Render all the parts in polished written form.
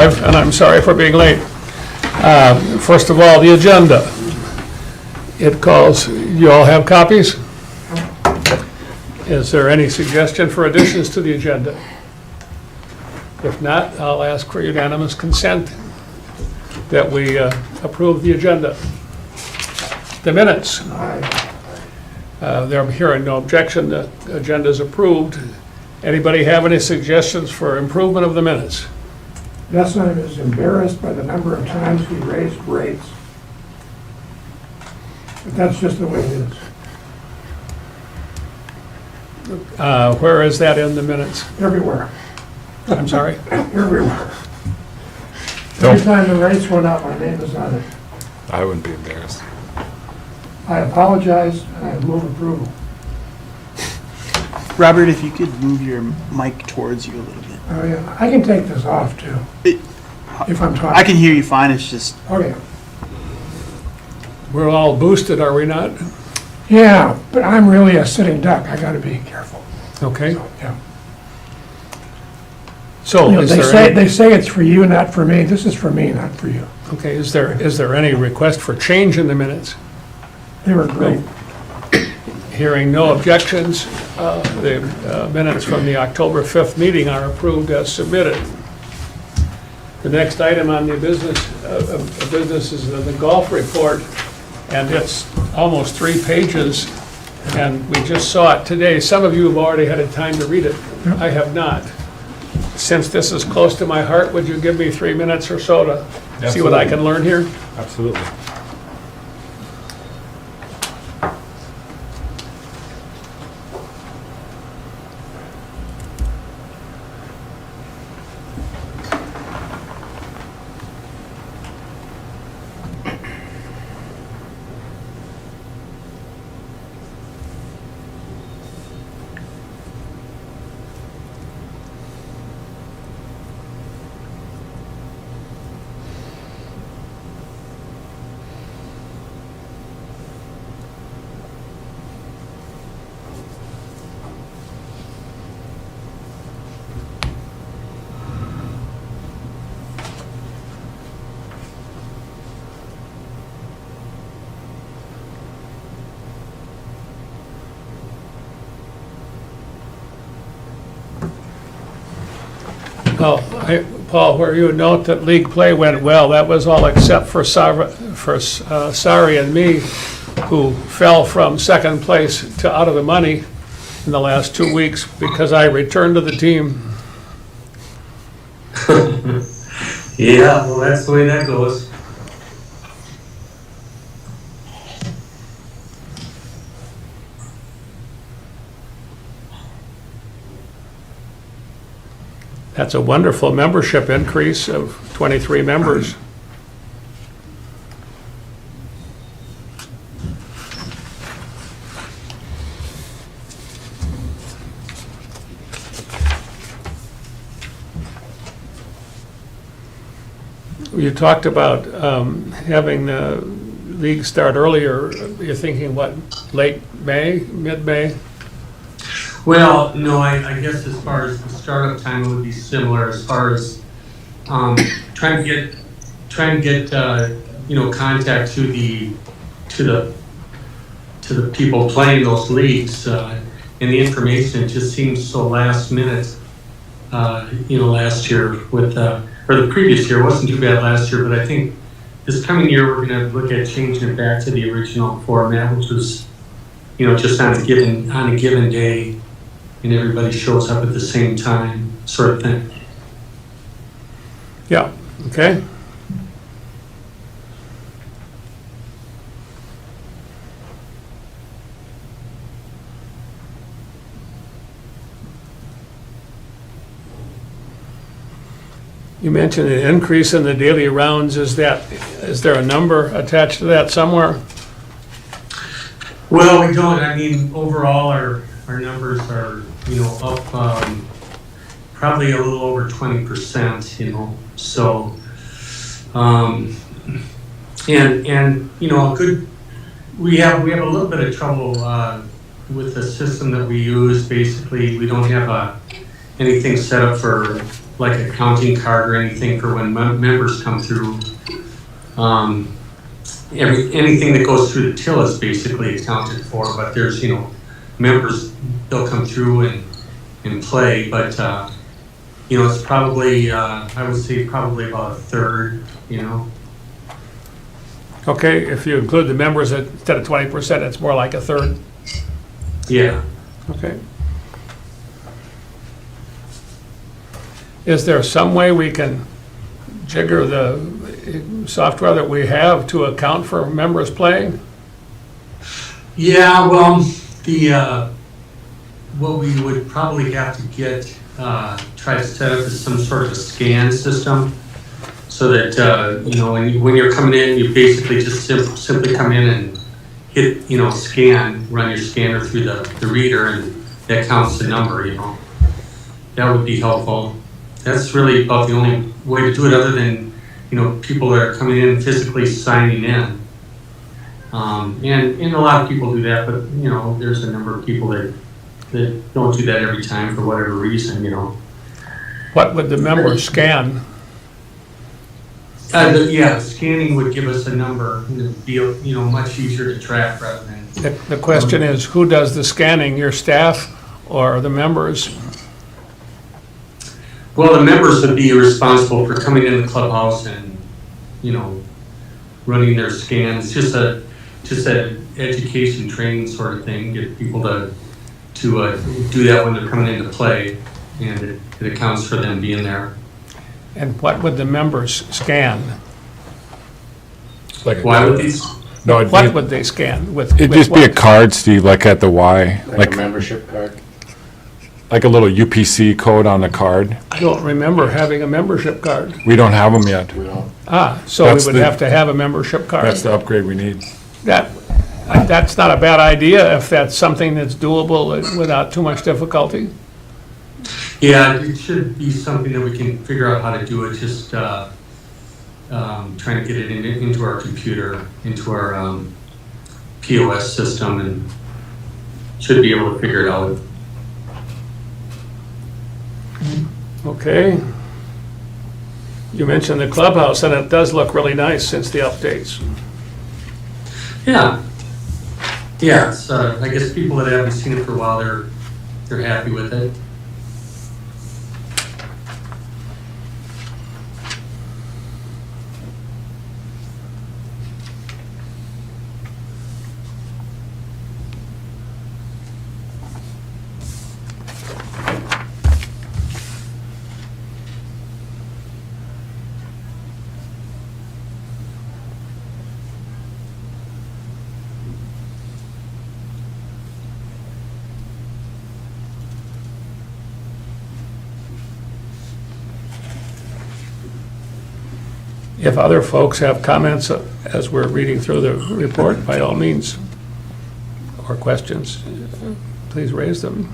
And I'm sorry for being late. First of all, the agenda. It calls, you all have copies? Is there any suggestion for additions to the agenda? If not, I'll ask for unanimous consent that we approve the agenda. The minutes. There hearing no objection, the agenda is approved. Anybody have any suggestions for improvement of the minutes? Yes, I was embarrassed by the number of times we raised rates. But that's just the way it is. Where is that in the minutes? Everywhere, I'm sorry? everywhere. Every time the rates went up, my name is on it. I wouldn't be embarrassed. I apologize, and I move approval. Robert, if you could move your mic towards you a little bit. Oh, yeah, I can take this off, too, if I'm talking. I can hear you fine, it's just, Okay, We're all boosted, are we not? yeah, but I'm really a sitting duck, I gotta be careful, Okay. yeah. So You know, is they there say, any, they say it's for you, not for me. This is for me, not for you. okay, is there any request for change in the minutes? They were great. Hearing no objections, the minutes from the October 5th meeting are approved as submitted. The next item on the business is the golf report, and it's almost 3 pages, and we just saw it today. Some of you have already had a time to read it. I have not. Since this is close to my heart, would you give me 3 minutes or so to see what I can learn here? Absolutely. Well, Paul, where you note that league play went well, that was all except for Sari and me, who fell from second place to out of the money in the last 2 weeks because I returned to the team. Yeah, well, that's the way that goes. That's a wonderful membership increase of 23 members. You talked about having the league start earlier. You're thinking, what, late May, mid-May? Well, no, I guess as far as the startup time, it would be similar as far as trying to get contact to the people playing those leagues, and the information just seems so last minute. Last year with or the previous year, it wasn't too bad last year, but I think this coming year we're going to look at changing it back to the original format, which was just on a given day. And everybody shows up at the same time, sort of thing. Yeah, okay. You mentioned an increase in the daily rounds. Is there a number attached to that somewhere? Well, we don't. I mean, overall, our numbers are up probably a little over 20%. So and a good. We have a little bit of trouble with the system that we use. Basically, we don't have anything set up for like a counting card or anything for when members come through. Anything that goes through the till is basically accounted for, but there's, members, they'll come through and play, but, it's probably, I would say probably about a third, Okay, if you include the members, instead of 20%, it's more like a third. Yeah. Okay. Is there some way we can jigger the software that we have to account for members playing? Yeah, well, what we would probably have to get, try to set up is some sort of a scan system, so that, when you're coming in, you basically just simply come in and hit, scan, run your scanner through the reader, and that counts the number, That would be helpful. That's really about the only way to do it, other than, people that are coming in physically signing in. And a lot of people do that, but, there's a number of people that don't do that every time for whatever reason, What would the members scan? Scanning would give us a number, and it'd be, much easier to track rather than. The question is, who does the scanning, your staff or the members? Well, the members would be responsible for coming in the clubhouse and, running their scans. Just a education training sort of thing. Get people to do that when they're coming in to play, and it accounts for them being there. And what would the members scan? Like Why would these? No, What would they scan with? it'd with just be a what? card, Steve, like at the Y, Like a membership card? like a little UPC code on the card. I don't remember having a membership card. We don't have them yet. We don't. So we That's would the- have to have a membership card. That's the upgrade we need. That's not a bad idea if that's something that's doable without too much difficulty. Yeah, it should be something that we can figure out how to do it. Just trying to get it into our computer, into our POS system, and should be able to figure it out. Okay. You mentioned the clubhouse, and it does look really nice since the updates. Yeah. Yeah, it's, I guess people that haven't seen it for a while, they're happy with it. If other folks have comments as we're reading through the report, by all means, or questions, please raise them.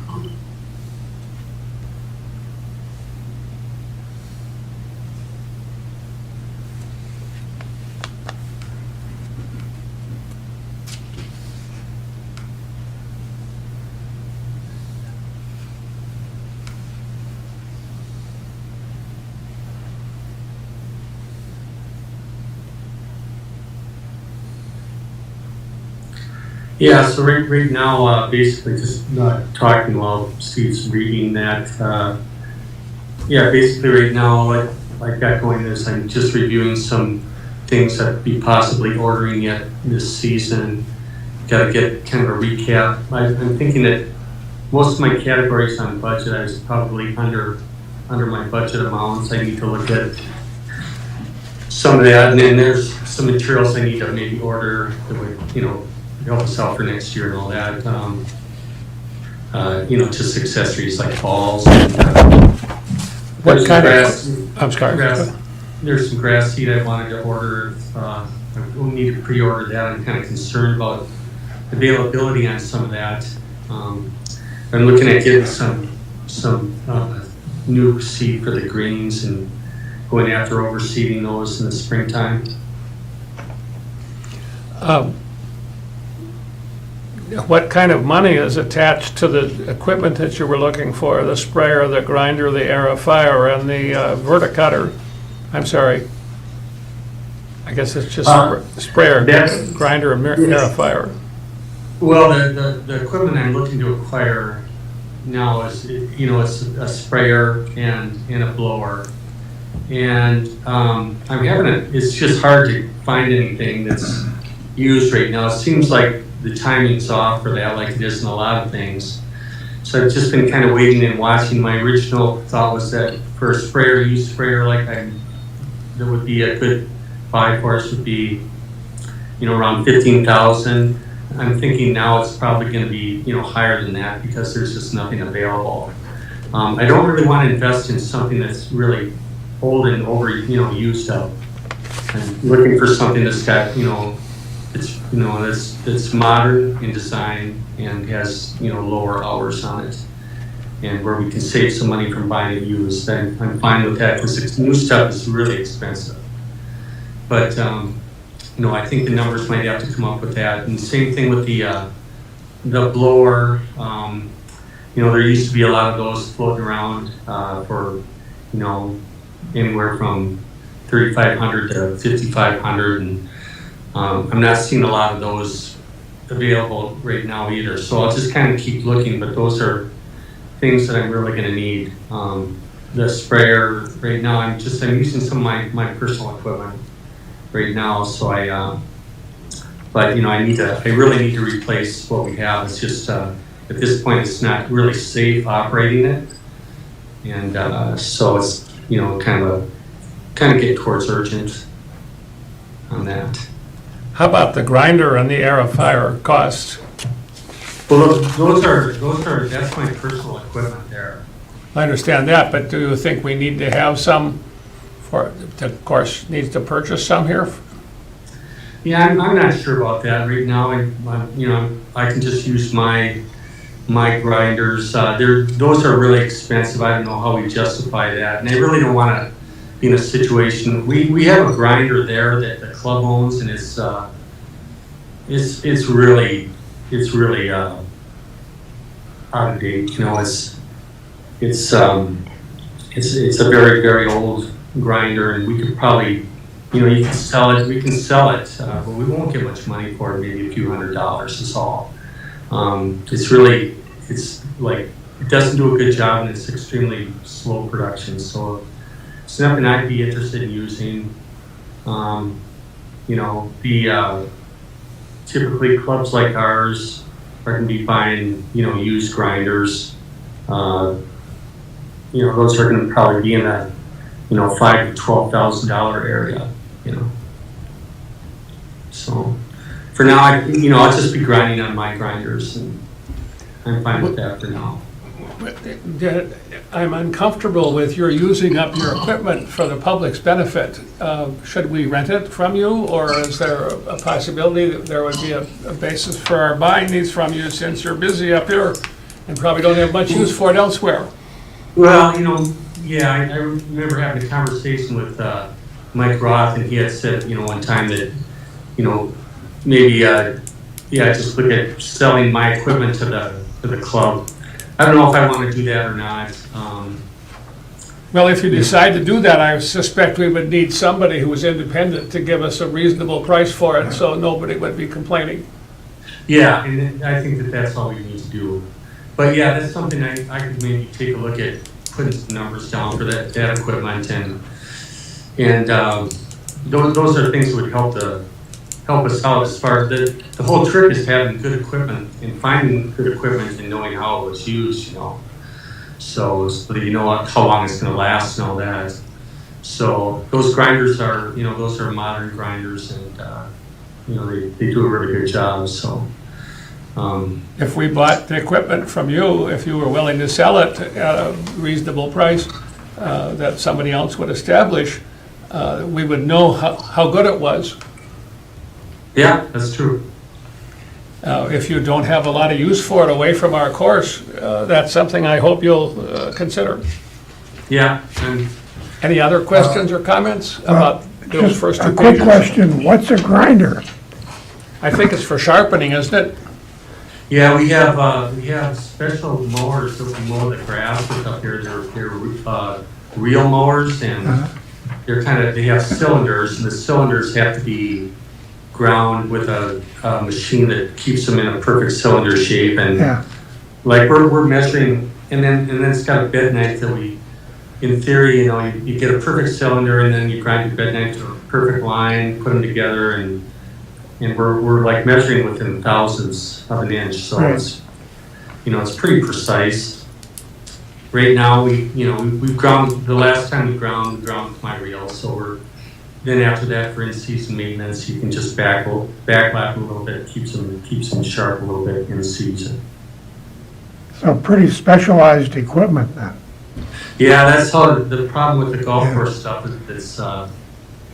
Yeah, so right now, basically just talking while Steve's reading that. Yeah, basically right now, like I got going is I'm just reviewing some things that be possibly ordering yet this season. Got to get kind of a recap. I'm thinking that most of my categories on budget, I was probably under my budget amounts. I need to look at some of that, and then there's some materials I need to maybe order that would, help us out for next year and all that. Just accessories like balls. What There's kind grass- of, I'm sorry. There's some grass seed I wanted to order. I will need to pre-order that. I'm kind of concerned about availability on some of that. I'm looking at getting some new seed for the greens and going after overseeding those in the springtime. what kind of money is attached to the equipment that you were looking for? The sprayer, the grinder, the aerifier, and the verticutter? I'm sorry. I guess it's just sprayer, that's- grinder, and aerifier. Well, the equipment I'm looking to acquire now is, it's a sprayer and a blower. And I'm it's just hard to find anything that's used right now. It seems like the timing's off for that, like it is in a lot of things. So I've just been kind of waiting and watching. My original thought was that for a sprayer, used sprayer, that would be a good buy for us would be, around 15,000. I'm thinking now it's probably going to be, higher than that because there's just nothing available. I don't really want to invest in something that's really old and used up. I'm looking for something that's got, that's modern in design and has, lower hours on it. And where we can save some money from buying it used. I'm fine with that because new stuff is really expensive. But, I think the numbers might have to come up with that. And same thing with the blower. There used to be a lot of those floating around for, anywhere from 3,500 to 5,500, and I'm not seeing a lot of those available right now either. So I'll just kind of keep looking, but those are things that I'm really going to need. The sprayer right now, I'm using some of my personal equipment right now. So I really need to replace what we have. It's just at this point, it's not really safe operating it, and so it's kind of get towards urgent on that. How about the grinder and the aerifier costs? Well, that's my personal equipment there. I understand that, but do you think we need to have some of course, needs to purchase some here? Yeah, I'm not sure about that right now. I can just use my grinders. Those are really expensive. I don't know how we justify that, and I really don't want to be in a situation. We have a grinder there that the club owns, and it's really out of date. It's a very, very old grinder, and we could probably, you can sell it. We can sell it, but we won't get much money for it. Maybe a few $100 is all. It doesn't do a good job, and it's extremely slow production. So it's nothing I'd be interested in using. Typically clubs like ours are going to be buying, used grinders. Those are going to probably be in that, $5,000 to $12,000 area. So for now, I'll just be grinding on my grinders, and I'm fine with that for now. I'm uncomfortable with your using up your equipment for the public's benefit. Should we rent it from you, or is there a possibility that there would be a basis for our buying these from you, since you're busy up here and probably don't have much use for it elsewhere? Well, I remember having a conversation with Mike Roth, and he had said, one time that, maybe, just look at selling my equipment to the club. I don't know if I want to do that or not. Well, if you decide to do that, I suspect we would need somebody who is independent to give us a reasonable price for it, so nobody would be complaining. Yeah, and I think that's all we need to do. But yeah, that's something I could maybe take a look at, putting some numbers down for that equipment, and those are things that would help us out as far as the whole trick is having good equipment and finding good equipment and knowing how it was used, so that how long it's going to last and all that. So those grinders are, those are modern grinders, and they do a really good job. So If we bought the equipment from you, if you were willing to sell it at a reasonable price that somebody else would establish, we would know how good it was. yeah, that's true. If you don't have a lot of use for it away from our course, that's something I hope you'll consider. Yeah, and Any other questions or comments about those Just first a two quick pages? question, what's a grinder? I think it's for sharpening, isn't it? Yeah, we have special mowers that we mow the grass with up here. They're real mowers, and they have cylinders, and the cylinders have to be ground with a machine that keeps them in a perfect cylinder shape. And Yeah, like we're measuring, and then it's got a bed knife that we, in theory, you get a perfect cylinder, and then you grind your bed knife to a perfect line, put them together, and we're like measuring within thousandths of an inch, so Right. it's pretty precise. Right now, we've ground, the last time we ground with my reel, so then after that, for in-season maintenance, you can just backlap a little bit, keeps them sharp a little bit in season. so pretty specialized equipment then. Yeah, that's how the problem with the golf Yeah. course stuff is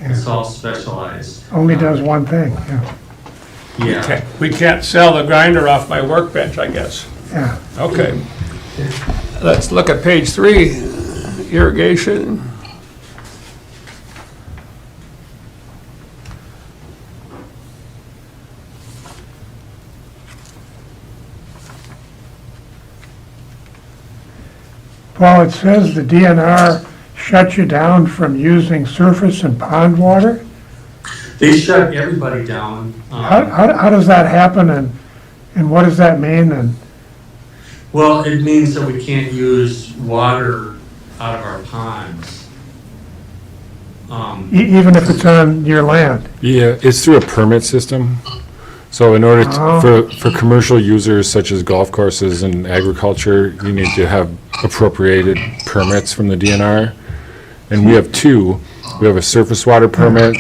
it's all specialized. Only does one thing, yeah, Yeah. Okay, we can't sell the grinder off my workbench, I guess. yeah. Okay. Let's look at page 3, irrigation. Well, it says the DNR shuts you down from using surface and pond water. They shut everybody down. How does that happen and what does that mean? And, Well, it means that we can't use water out of our ponds. even if it's on your land? Yeah, it's through a permit system. So in order for commercial users such as golf courses and agriculture, you need to have appropriated permits from the DNR. And we have two. We have a surface water permit,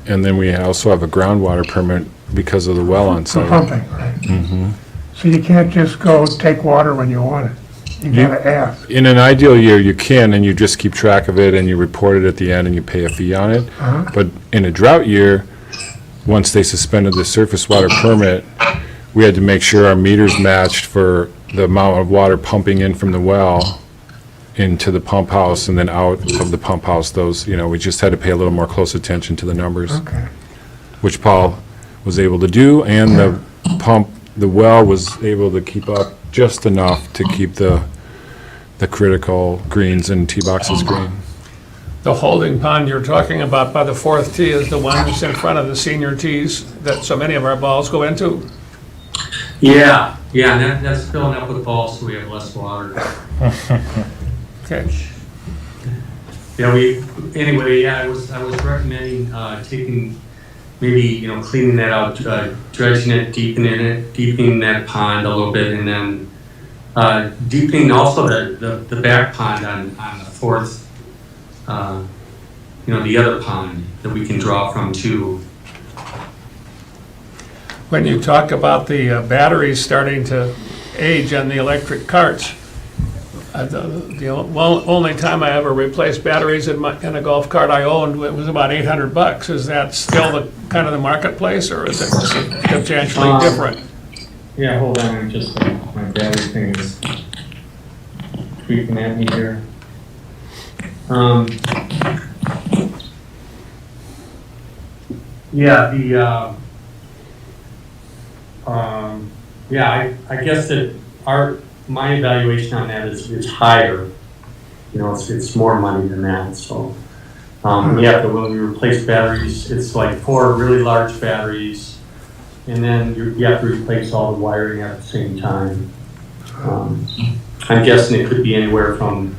and then we also have a groundwater permit because of the well on For site. pumping, right? So you can't just go take water when you want it. You gotta ask. In an ideal year, you can, and you just keep track of it, and you report it at the end, and you pay a fee on it. But in a drought year, once they suspended the surface water permit, we had to make sure our meters matched for the amount of water pumping in from the well into the pump house and then out of the pump house. We just had to pay a little more close attention to the numbers, Okay. which Paul was able to do, and the well was able to keep up just enough to keep the critical greens and tee boxes green. The holding pond you're talking about by the fourth tee is the one that's in front of the senior tees that so many of our balls go into? Yeah, and that's filling up with balls, so we have less water. Okay. Yeah, I was recommending taking, maybe, cleaning that out, dredging it, deepening that pond a little bit, and then deepening also the back pond on the fourth, the other pond that we can draw from too. When you talk about the batteries starting to age on the electric carts, the only time I ever replaced batteries in a golf cart I owned, it was about $800. Is that still the kind of the marketplace, or is it substantially different? Yeah, hold on, my battery thing is tweaking at me here. I guess that my evaluation on that is higher. It's more money than that, so. When we replace batteries, it's like 4 really large batteries, and then you have to replace all the wiring at the same time. I'm guessing it could be anywhere from,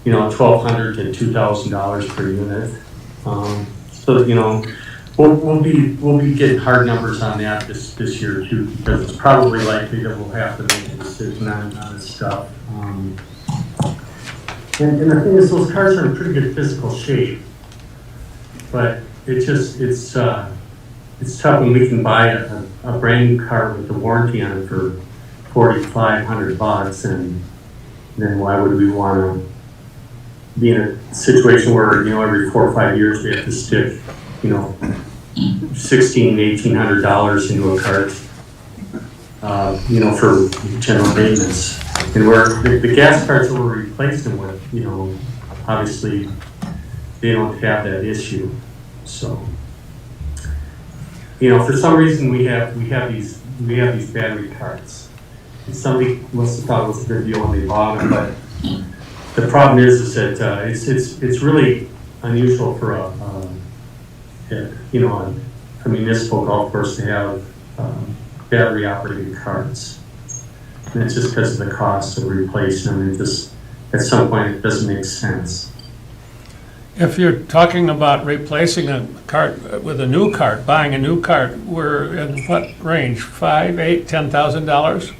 $1,200 to $2,000 per unit. We'll be getting hard numbers on that this year too, because it's probably likely that we'll have to make a decision on this stuff. And the thing is, those cars are in pretty good physical shape, but it's tough when we can buy a brand new car with the warranty on it for $4,500, and then why would we want to be in a situation where every 4 or 5 years we have to stick $1,800 into a cart, for general maintenance. And the gas carts that we're replacing with, obviously they don't have that issue. So, for some reason we have we have these battery carts. And somebody must have thought it was a good deal when they bought them, but the problem is that it's really unusual for a municipal golf course to have battery operated carts. And it's just because of the cost of replacing them. It just, at some point, it doesn't make sense. If you're talking about replacing a cart with a new cart, buying a new cart, we're in what range? $5,000, $8,000, $10,000?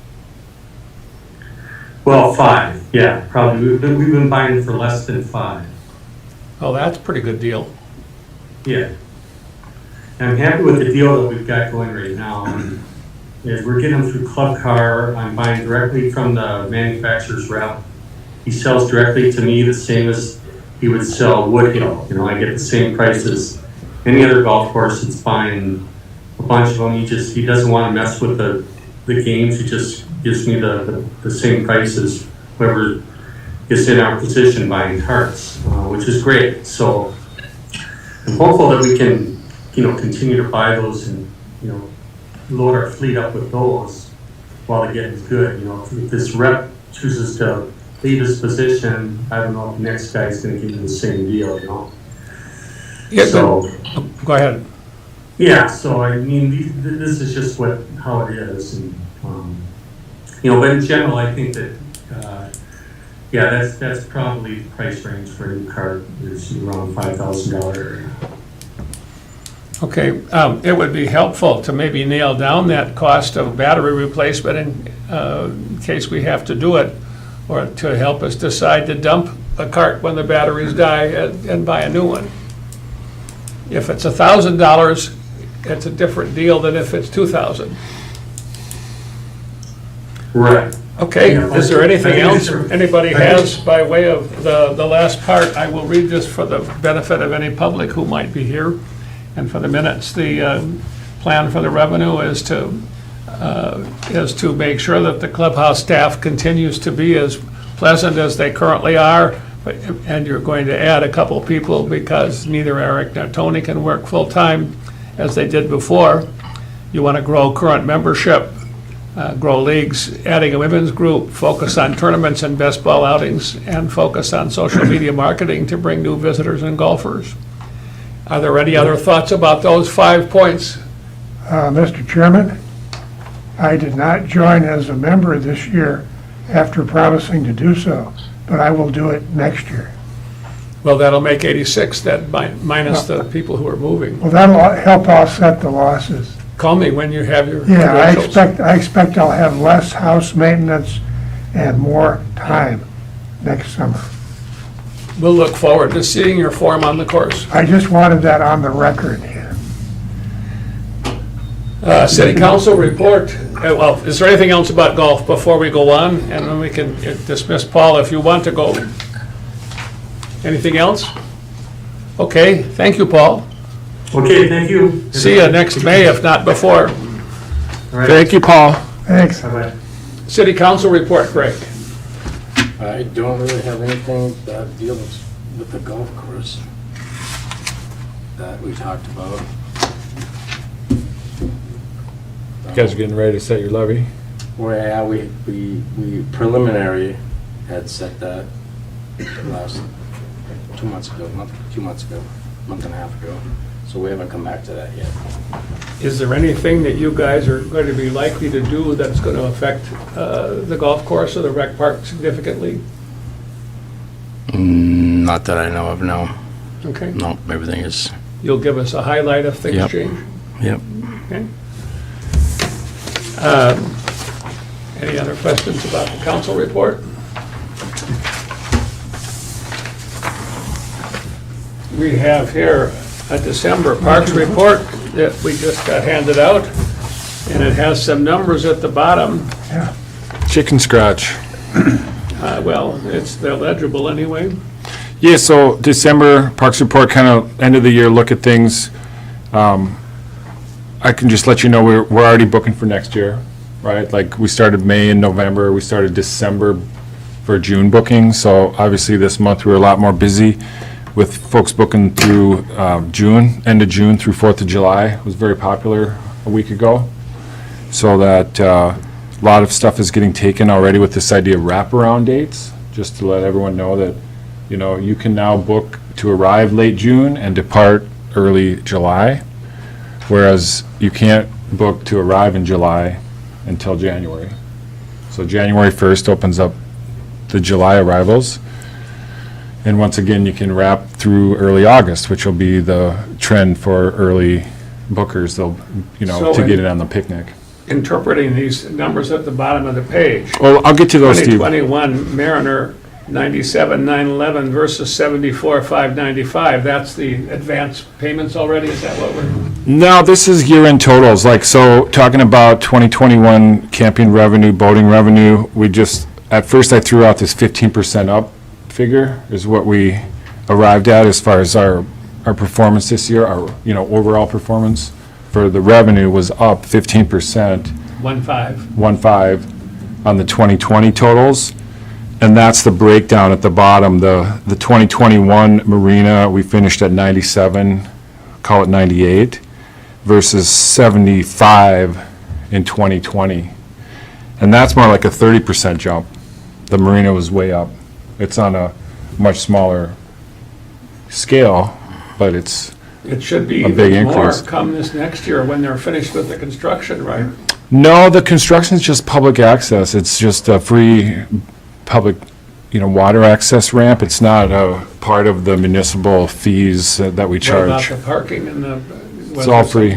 Well, 5, yeah, probably. We've been buying it for less than 5. Oh, that's a pretty good deal. Yeah. And I'm happy with the deal that we've got going right now. We're getting them through Club Car. I'm buying directly from the manufacturer's rep. He sells directly to me the same as he would sell Woodhill. You know, I get the same price as any other golf course that's buying a bunch of them. He doesn't want to mess with the games. He just gives me the same price as whoever is in our position buying carts, which is great. So I'm hopeful that we can, continue to buy those and, load our fleet up with those while the getting's good. If this rep chooses to leave his position, I don't know if the next guy's gonna give him the same deal, Yeah, So, Go ahead. yeah, so I mean, this is just how it is, and, but in general, I think that, that's probably the price range for a new cart, is around $5,000 area. Okay, it would be helpful to maybe nail down that cost of battery replacement in case we have to do it, or to help us decide to dump a cart when the batteries die and buy a new one. If it's $1,000, it's a different deal than if it's $2,000. Right. Okay, Yeah, is there anything I think else it's- anybody has by way of the last part? I will read this for the benefit of any public who might be here. And for the minutes, the plan for the revenue is to make sure that the clubhouse staff continues to be as pleasant as they currently are. And you're going to add a couple people because neither Eric nor Tony can work full-time as they did before. You want to grow current membership, grow leagues, adding a women's group, focus on tournaments and best ball outings, and focus on social media marketing to bring new visitors and golfers. Are there any other thoughts about those 5 points? Mr. Chairman, I did not join as a member this year after promising to do so, but I will do it next year. Well, that'll make 86, that minus the people who are moving. Well, that'll help offset the losses. Call me when you have your Yeah, credentials. I expect I'll have less house maintenance and more time next summer. We'll look forward to seeing your form on the course. I just wanted that on the record here. City council report. Well, is there anything else about golf before we go on? And then we can dismiss Paul if you want to go. Anything else? Okay, thank you, Paul. Okay, thank you. See you next May, if not before. All right. Thank you, Paul. Thanks. Bye-bye. City council report, Greg. I don't really have anything that deals with the golf course that we talked about. You guys are getting ready to set your levy? Well, yeah, we preliminary had set that last 2 months ago, month and a half ago. So we haven't come back to that yet. Is there anything that you guys are going to be likely to do that's going to affect the golf course or the rec park significantly? Not that I know of, no. Okay, No, everything is, you'll give us a highlight if things Yep. change? yep. Okay. Any other questions about the council report? We have here a December Parks report that we just got handed out, and it has some numbers at the bottom. Yeah. Chicken scratch. Well, they're legible anyway. Yeah, so December Parks Report, kind of end of the year look at things. I can just let you know we're already booking for next year, right? Like, we started May and November, we started December for June bookings, so obviously this month we were a lot more busy with folks booking through June, end of June through 4th of July. It was very popular a week ago. so that a lot of stuff is getting taken already with this idea of wraparound dates, just to let everyone know that, you know, you can now book to arrive late June and depart early July, whereas you can't book to arrive in July until January. So January 1st opens up the July arrivals. And once again, you can wrap through early August, which will be the trend for early bookers. They'll, you know, So to get it on the picnic. Interpreting these numbers at the bottom of the page. Well, I'll get to those, Steve. 2021 Mariner, 97,911 versus 74,595. That's the advance payments already? Is that what we're? No, this is year-end totals. Like, so talking about 2021 camping revenue, boating revenue, we just, at first I threw out this 15% up figure is what we arrived at as far as our performance this year, our, you know, overall performance for the revenue was up 15%, 1.5 on the 2020 totals. And that's the breakdown at the bottom. The 2021 Marina, we finished at 97, call it 98, versus 75 in 2020. And that's more like a 30% jump. The Marina was way up. It's on a much smaller scale, but it's It should be a big even more increase. come this next year when they're finished with the construction, right? No, the construction's just public access. It's just a free public, you know, water access ramp. It's not a part of the municipal fees that we What about charge. the parking and the? It's all free,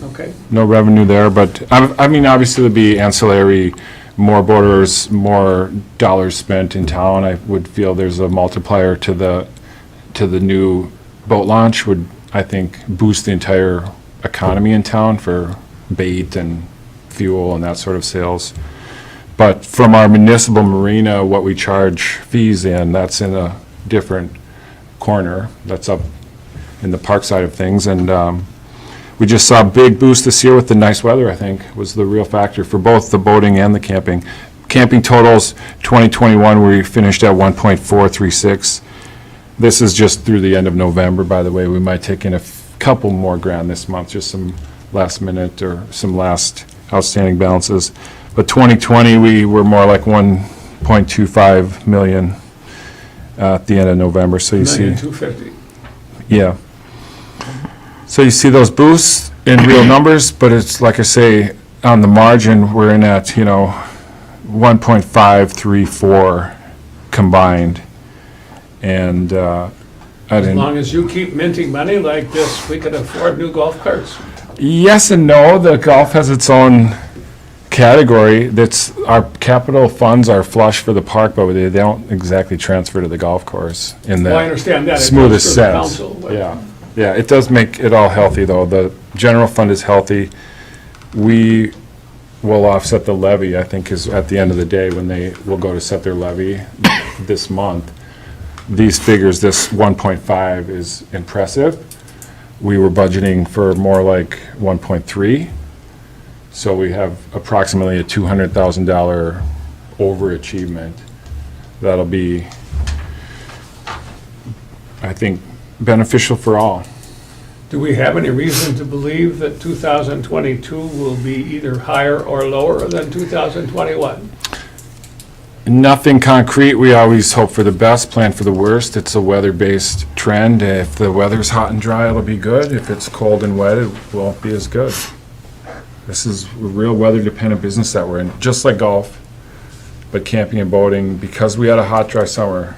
Okay. no revenue there, but, I mean, obviously there'd be ancillary, more boaters, more dollars spent in town. I would feel there's a multiplier to the new boat launch would, I think, boost the entire economy in town for bait and fuel and that sort of sales. But from our municipal marina, what we charge fees in, that's in a different corner. That's up in the park side of things. And we just saw a big boost this year with the nice weather, I think, was the real factor for both the boating and the camping. Camping totals, 2021, we finished at 1.436. This is just through the end of November, by the way. We might take in a couple more grand this month, just some last minute or some last outstanding balances. But 2020, we were more like 1.25 million at the end of November. So you see, 1,250,000. yeah. So you see those boosts in real numbers, but it's like I say, on the margin, we're in at, you know, 1.534 combined. And I As didn't. long as you keep minting money like this, we could afford new golf carts. Yes and no. The golf has its own category. That's our capital funds are flush for the park, but they don't exactly transfer to the golf course in Well, I the understand that. It goes smoothest through the sense. council, but- Yeah, yeah. It does make it all healthy, though. The general fund is healthy. We will offset the levy, I think, is at the end of the day when they will go to set their levy this month. These figures, this 1.5 is impressive. We were budgeting for more like 1.3. So we have approximately a $200,000 overachievement. That'll be, I think, beneficial for all. Do we have any reason to believe that 2022 will be either higher or lower than 2021? Nothing concrete. We always hope for the best, plan for the worst. It's a weather-based trend. If the weather's hot and dry, it'll be good. If it's cold and wet, it won't be as good. This is a real weather-dependent business that we're in, just like golf, but camping and boating, because we had a hot, dry summer,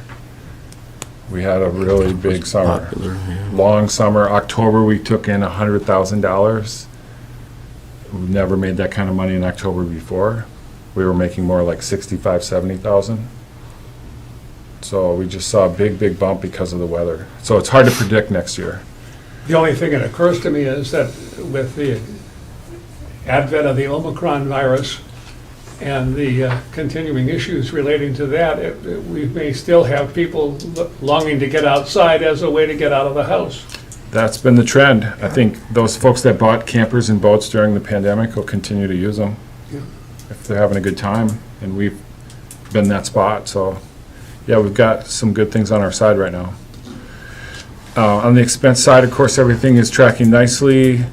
we had a really big summer. Popular, yeah. Long summer. October, we took in $100,000. We've never made that kind of money in October before. We were making more like 65, 70,000. So we just saw a big, big bump because of the weather. So it's hard to predict next year. The only thing that occurs to me is that with the advent of the Omicron virus and the continuing issues relating to that, we may still have people longing to get outside as a way to get out of the house. That's been the trend. I think those folks that bought campers and boats during the pandemic will continue to use them Yeah. if they're having a good time, and we've been that spot. So, yeah, we've got some good things on our side right now. On the expense side, of course, everything is tracking nicely.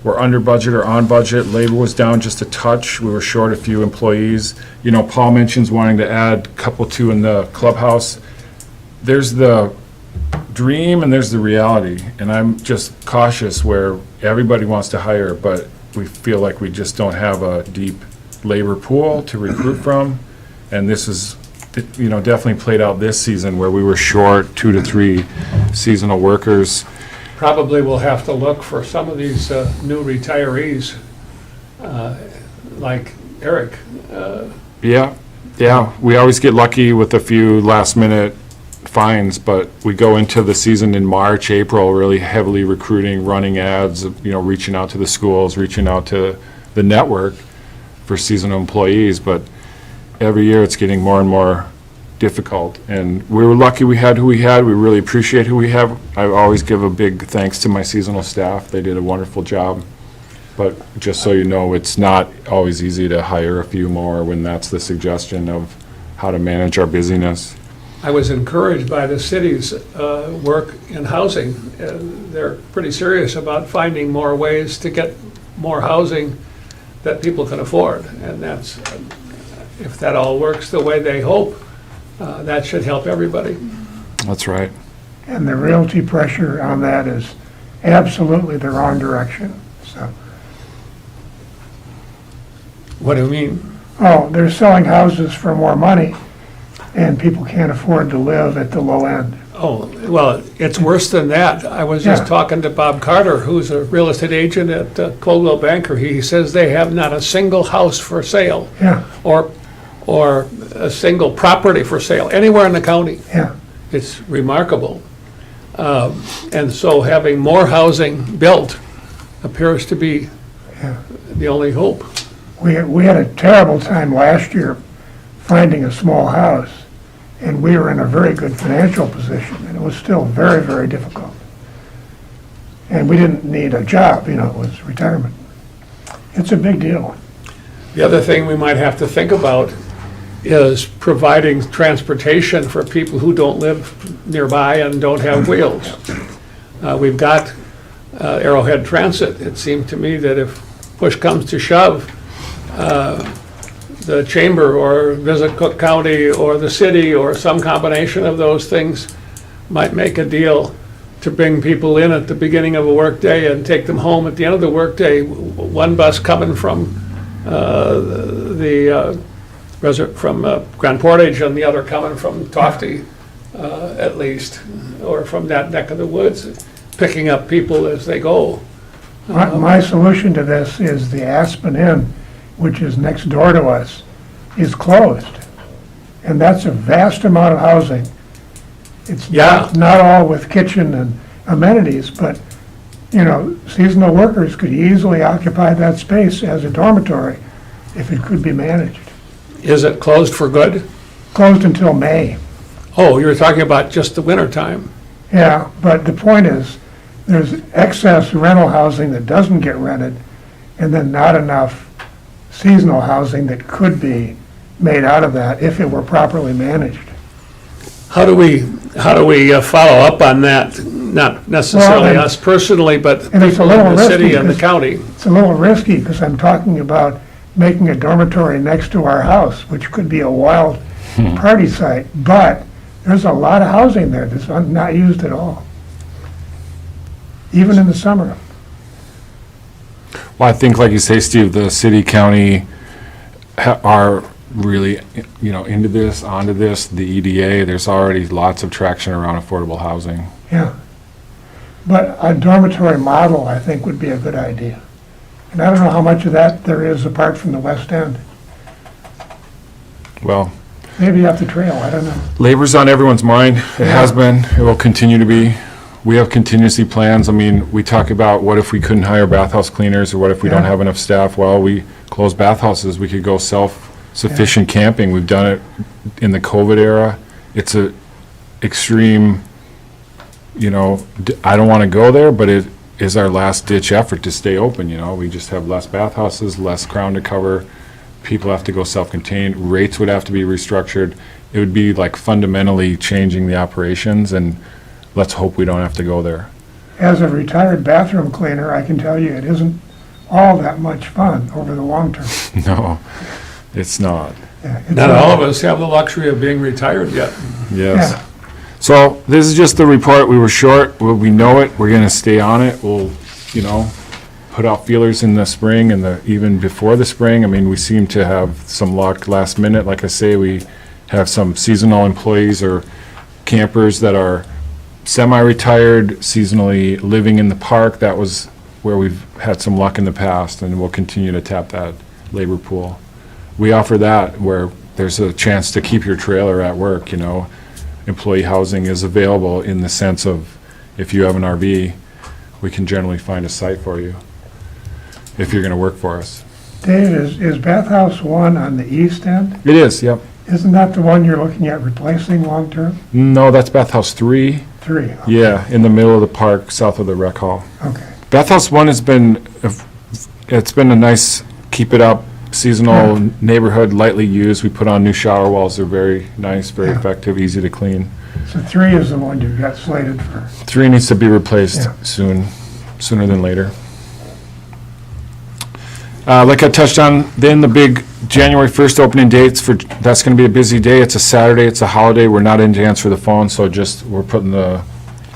we're under budget or on budget. Labor was down just a touch. We were short a few employees. You know, Paul mentions wanting to add a couple two in the clubhouse. There's the dream and there's the reality, and I'm just cautious where everybody wants to hire, but we feel like we just don't have a deep labor pool to recruit from. And this is, you know, definitely played out this season where we were short 2 to 3 seasonal workers. Probably we'll have to look for some of these new retirees, like Eric. Yeah, we always get lucky with a few last minute finds, but we go into the season in March, April, really heavily recruiting, running ads, you know, reaching out to the schools, reaching out to the network for seasonal employees, but every year it's getting more and more difficult. And we were lucky we had who we had. We really appreciate who we have. I always give a big thanks to my seasonal staff. They did a wonderful job. But just so you know, it's not always easy to hire a few more when that's the suggestion of how to manage our busyness. I was encouraged by the city's work in housing. They're pretty serious about finding more ways to get more housing that people can afford. And that's, if that all works the way they hope, that should help everybody. That's right. And the realty pressure on that is absolutely the wrong direction, so. What do you mean? Oh, they're selling houses for more money, and people can't afford to live at the low end. Oh, well, it's worse than that. I was just Yeah. talking to Bob Carter, who's a real estate agent at Coldwell Banker. He says they have not a single house for sale Yeah, or a single property for sale anywhere in the county. yeah, It's remarkable. And so having more housing built appears to be yeah. the only hope. We had a terrible time last year finding a small house, and we were in a very good financial position, and it was still very, very difficult. And we didn't need a job, you know, it was retirement. It's a big deal. The other thing we might have to think about is providing transportation for people who don't live nearby and don't have wheels. We've got Arrowhead Transit. It seemed to me that if push comes to shove, the chamber or Visit Cook County or the city or some combination of those things might make a deal to bring people in at the beginning of a workday and take them home at the end of the workday. One bus coming from from Grand Portage and the other coming from Tofty, at least, or from that neck of the woods, picking up people as they go. My solution to this is the Aspen Inn, which is next door to us, is closed. And that's a vast amount of housing. It's Yeah. not all with kitchen and amenities, but, you know, seasonal workers could easily occupy that space as a dormitory if it could be managed. Is it closed for good? Closed until May. Oh, you were talking about just the winter time. Yeah, but the point is, there's excess rental housing that doesn't get rented, and then not enough seasonal housing that could be made out of that if it were properly managed. How do we follow up on that? Not necessarily Well, us personally, but and it's a people little in the city risky and the because- county. It's a little risky because I'm talking about making a dormitory next to our house, which could be a wild party site, but there's a lot of housing there that's not used at all, even in the summer. Well, I think, like you say, Steve, the city, county are really, you know, into this, onto this, the EDA. There's already lots of traction around affordable housing. Yeah. But a dormitory model, I think, would be a good idea. And I don't know how much of that there is apart from the West End. Well, Maybe up the trail, I don't know. labor's on everyone's mind. It has been. It will continue to be. We have contingency plans. I mean, we talk about what if we couldn't hire bathhouse cleaners, or what if we don't Yeah. have enough staff? Well, we close bathhouses. We could go self-sufficient camping. We've done it in the COVID era. It's a extreme, you know, I don't want to go there, but it is our last ditch effort to stay open, you know? We just have less bathhouses, less ground to cover. People have to go self-contained. Rates would have to be restructured. It would be like fundamentally changing the operations, and let's hope we don't have to go there. As a retired bathroom cleaner, I can tell you it isn't all that much fun over the long term. No, it's not. Yeah, it's Not all of us have the luxury of being retired yet. Yes. Yeah. So this is just the report. We were short. We know it. We're gonna stay on it. We'll, put out feelers in the spring and even before the spring. I mean, we seem to have some luck last minute. Like I say, we have some seasonal employees or campers that are semi-retired, seasonally living in the park. That was where we've had some luck in the past, and we'll continue to tap that labor pool. We offer that where there's a chance to keep your trailer at work, Employee housing is available in the sense of if you have an RV, we can generally find a site for you if you're gonna work for us. Dave, is Bathhouse 1 on the east end? It is, yep. Isn't that the one you're looking at replacing long-term? No, that's Bathhouse 3. 3, Yeah, in the middle of the park, south of the rec hall. okay. Bathhouse 1 has been, it's been a nice, keep it up, seasonal neighborhood, lightly used. We put on new shower walls. They're very nice, very Yeah. effective, easy to clean. So 3 is the one you've got slated for. 3 needs to be replaced Yeah. sooner than later. Like I touched on, then the big January 1st opening dates that's going to be a busy day. It's a Saturday, it's a holiday. We're not in to answer the phone, so we're putting the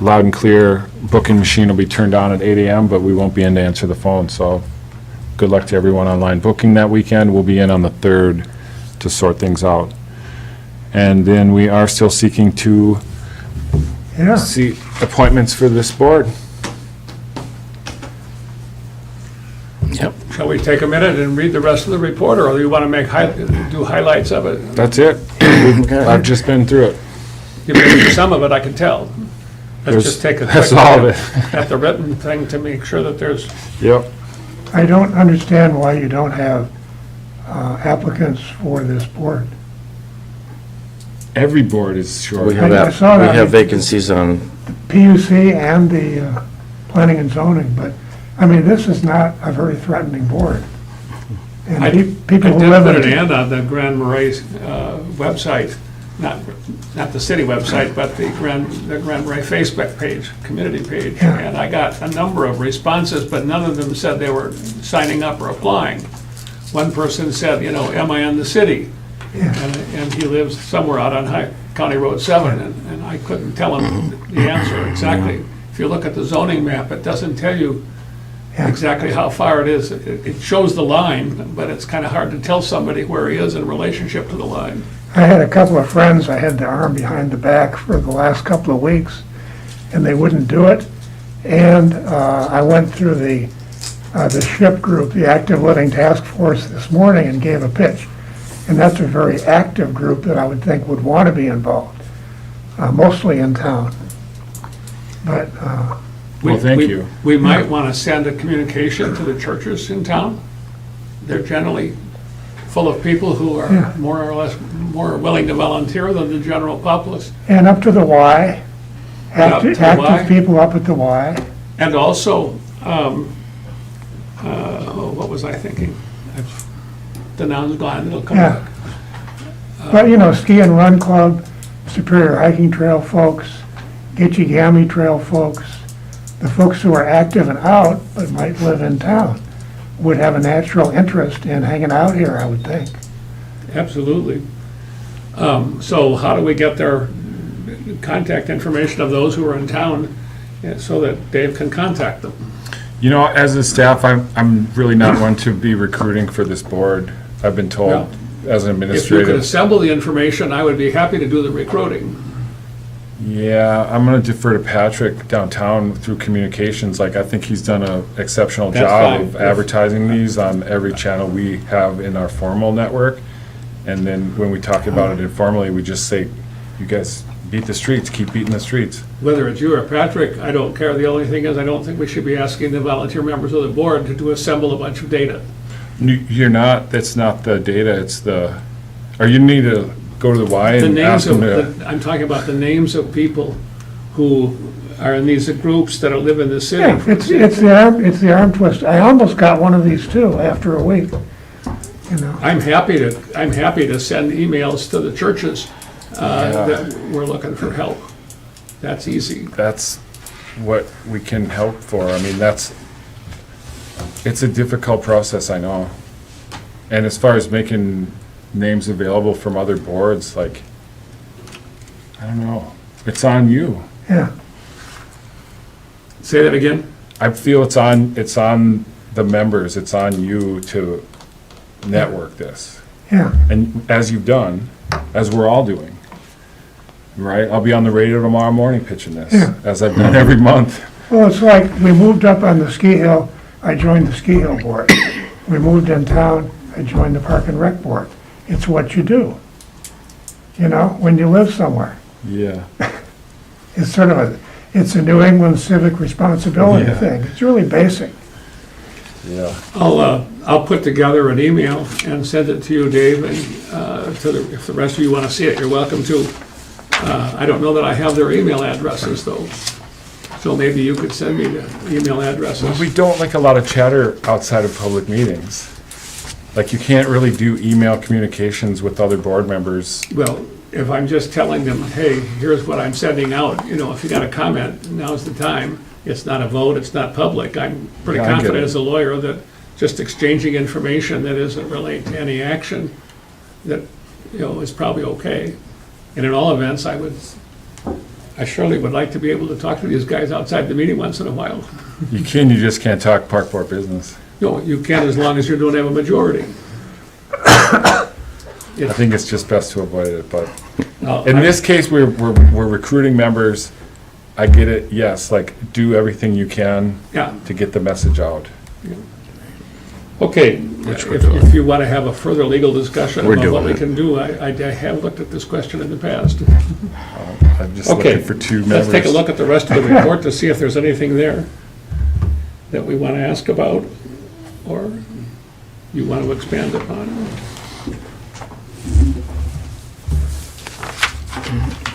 loud and clear booking machine will be turned on at 8 a.m., but we won't be in to answer the phone, so good luck to everyone online booking that weekend. We'll be in on the 3rd to sort things out. And then we are still seeking to Yeah, see appointments for this board. Shall we take a minute and read the rest of the report, or do you want to do highlights of it? That's it. I've just been through it. You read some of it, I can tell. Let's just take a quick That's all of look it. at the written thing to make sure that there's, Yep. I don't understand why you don't have applicants for this board. Every board is short. We have I that, saw we that. have vacancies on, PUC and the planning and zoning, but, I mean, this is not a very threatening board. And I people did who live put an in, ad on the Grand Marais website, not the city website, but the Grand Marais Facebook page, community page. Yeah. And I got a number of responses, but none of them said they were signing up or applying. One person said, am I in the city? Yeah. And he lives somewhere out on County Road 7, and I couldn't tell him the answer exactly. If you look at the zoning map, it doesn't tell you Yeah. exactly how far it is. It shows the line, but it's kind of hard to tell somebody where he is in relationship to the line. I had a couple of friends, I had their arm behind the back for the last couple of weeks, and they wouldn't do it. And I went through the SHIP group, the Active Living Task Force, this morning and gave a pitch. And that's a very active group that I would think would want to be involved, mostly in town. But, Well, thank you. We might want to send a communication to the churches in town. They're generally full of people who Yeah. are more or less more willing to volunteer than the general public. and up to the Y, Up to the Y. active people up at the Y. And also, what was I thinking? The noun's gone, it'll come Yeah. back. But, Ski and Run Club, Superior Hiking Trail folks, Gitche-Gammy Trail folks, the folks who are active and out but might live in town would have a natural interest in hanging out here, I would think. Absolutely. So how do we get their contact information of those who are in town so that Dave can contact them? As a staff, I'm really not one to be recruiting for this board. I've been told Well, as an If you could administrator. assemble the information, I would be happy to do the recruiting. Yeah, I'm going to defer to Patrick downtown through communications. I think he's done an exceptional That's job fine. of advertising these on every channel we have in our formal network. And then when we talk about it informally, we just say, you guys beat the streets, keep beating the streets. Whether it's you or Patrick, I don't care. The only thing is, I don't think we should be asking the volunteer members of the board to assemble a bunch of data. You're not, that's not the data, it's or you need to go to the Y The and names ask them to. I'm talking about the names of people who are in these groups that live in the city. Yeah, it's the arm twist. I almost got one of these too after a week, I'm happy to send emails to the churches that we're looking for help. That's easy. That's what we can help for. I mean, It's a difficult process, I know. And as far as making names available from other boards, like, I don't know, it's on you. Yeah, Say that again? I feel it's on the members, it's on you to network this. yeah. And as you've done, as we're all doing, right? I'll be on the radio tomorrow morning pitching this, Yeah. as I've done every month. Well, it's like, we moved up on the ski hill, I joined the ski hill board. We moved in town, I joined the park and rec board. It's what you do, you know, when you live somewhere. Yeah. It's sort of it's a New England civic responsibility Yeah. thing. It's really basic. Yeah. I'll put together an email and send it to you, Dave, and if the rest of you want to see it, you're welcome to. I don't know that I have their email addresses, though, so maybe you could send me the email addresses. We don't like a lot of chatter outside of public meetings. Like, you can't really do email communications with other board members. Well, if I'm just telling them, hey, here's what I'm sending out, you know, if you got a comment, now's the time. It's not a vote, it's not public. I'm pretty Yeah, I get confident it. as a lawyer that just exchanging information that isn't related to any action, that, you know, is probably okay. And in all events, I surely would like to be able to talk to these guys outside the meeting once in a while. You just can't talk park board business. You know, you can as long as you don't have a majority. I think it's just best to avoid it, but Now, in this case, we're recruiting members. I get it, yes, like, do everything you can Yeah, to get the message out. okay, Which we're if doing. you want to have a further legal discussion We're about what we doing it. can do, I have looked at this question in the past. I'm just Okay, looking for two members. let's take a look at the rest of the report to see if there's anything there that we want to ask about, or you want to expand upon.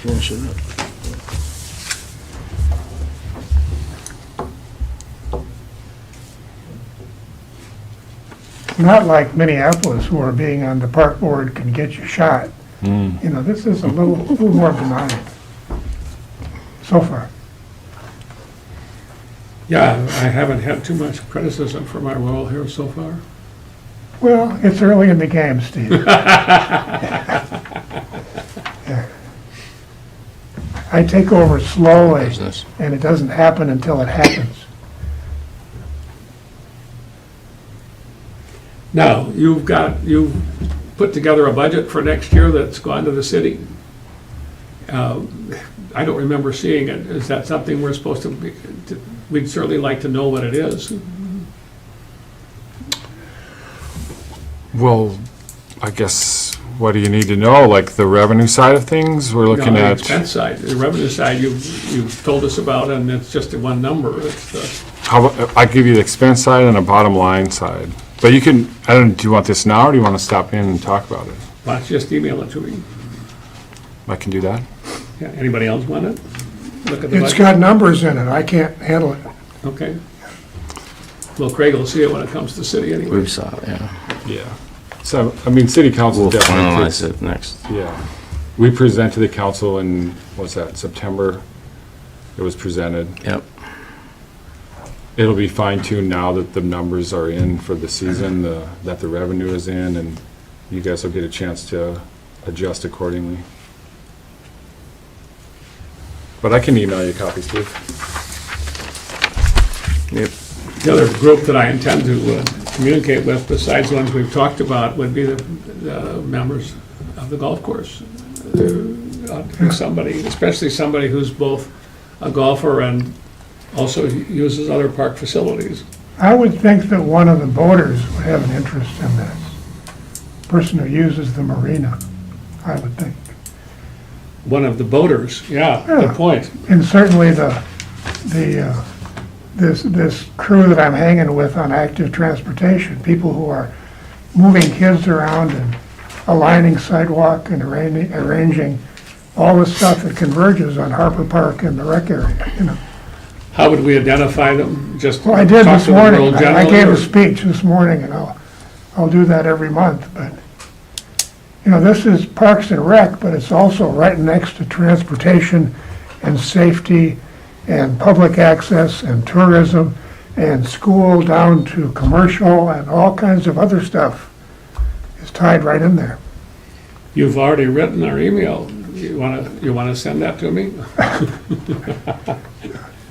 Finish it up. Not like Minneapolis, where being on the park board can get you shot. Mm. You know, this is a little more benign so far. Yeah, I haven't had too much criticism from our role here so far. Well, it's early in the game, Steve. Yeah. I take over slowly, Business. and it doesn't happen until it happens. Now, you've put together a budget for next year that's gone to the city. I don't remember seeing it. Is that something we're supposed to be, we'd certainly like to know what it is. Well, I guess, what do you need to know? Like, the revenue side of things? We're looking No, the at, expense side, the revenue side, you've told us about, and it's just one number. It's, I give you the expense side and a bottom line side. But you can, do you want this now, or do you want to stop in and talk about it? why don't you just email it to me? I can do that. Yeah, anybody else want it? Look at the It's budget? got numbers in it, I can't handle it. Okay. Well, Craig will see it when it comes to city anyway. We saw it, yeah. Yeah. So, I mean, city council We'll definitely finalize takes, it next. yeah. We present to the council in, what's that, September? It was presented. Yep. It'll be fine-tuned now that the numbers are in for the season, that the revenue is in, and you guys will get a chance to adjust accordingly. But I can email you copies, too. Yep. The other group that I intend to communicate with, besides the ones we've talked about, would be the members of the golf course. Somebody, especially somebody who's both a golfer and also uses other park facilities. I would think that one of the boaters would have an interest in this. Person who uses the marina, I would think. One of the boaters, yeah, Yeah. good point. And certainly this crew that I'm hanging with on active transportation, people who are moving kids around and aligning sidewalk and arranging all the stuff that converges on Harper Park and the rec area, you know. How would we identify them? Just Well, I did talk this to the morning. world I generally, gave or- a speech this morning, and I'll do that every month, but, you know, this is Parks and Rec, but it's also right next to transportation and safety and public access and tourism and school down to commercial and all kinds of other stuff is tied right in there. You've already written our email. You wanna send that to me?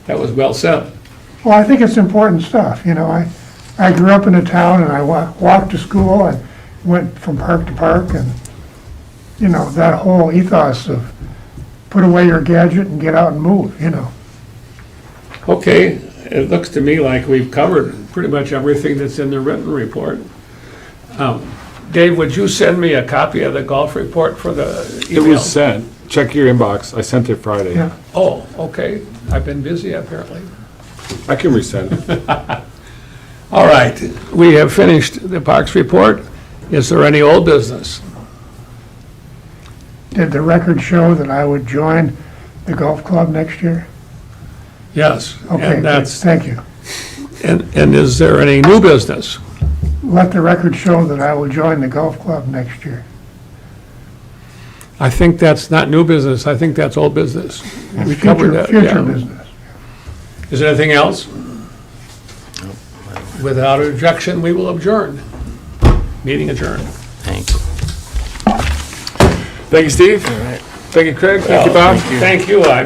That was well said. Well, I think it's important stuff, you know, I grew up in a town and I walked to school and went from park to park and, you know, that whole ethos of put away your gadget and get out and move, you know. Okay, it looks to me like we've covered pretty much everything that's in the written report. Dave, would you send me a copy of the golf report for the It email? was sent. Check your inbox. I sent it Friday. Yeah. Oh, okay. I've been busy apparently. I can resend it. All right, we have finished the Parks report. Is there any old business? Did the record show that I would join the golf club next year? Yes. Okay, And good. that's, Thank you. and is there any new business? Let the record show that I will join the golf club next year. I think that's not new business. I think that's old business. We covered that. Future yeah. business. Is there anything else? Without objection, we will adjourn. Meeting adjourned. Thank you. Thank you, Steve. Thank you, Craig. Thank you, Bob. Thank you. I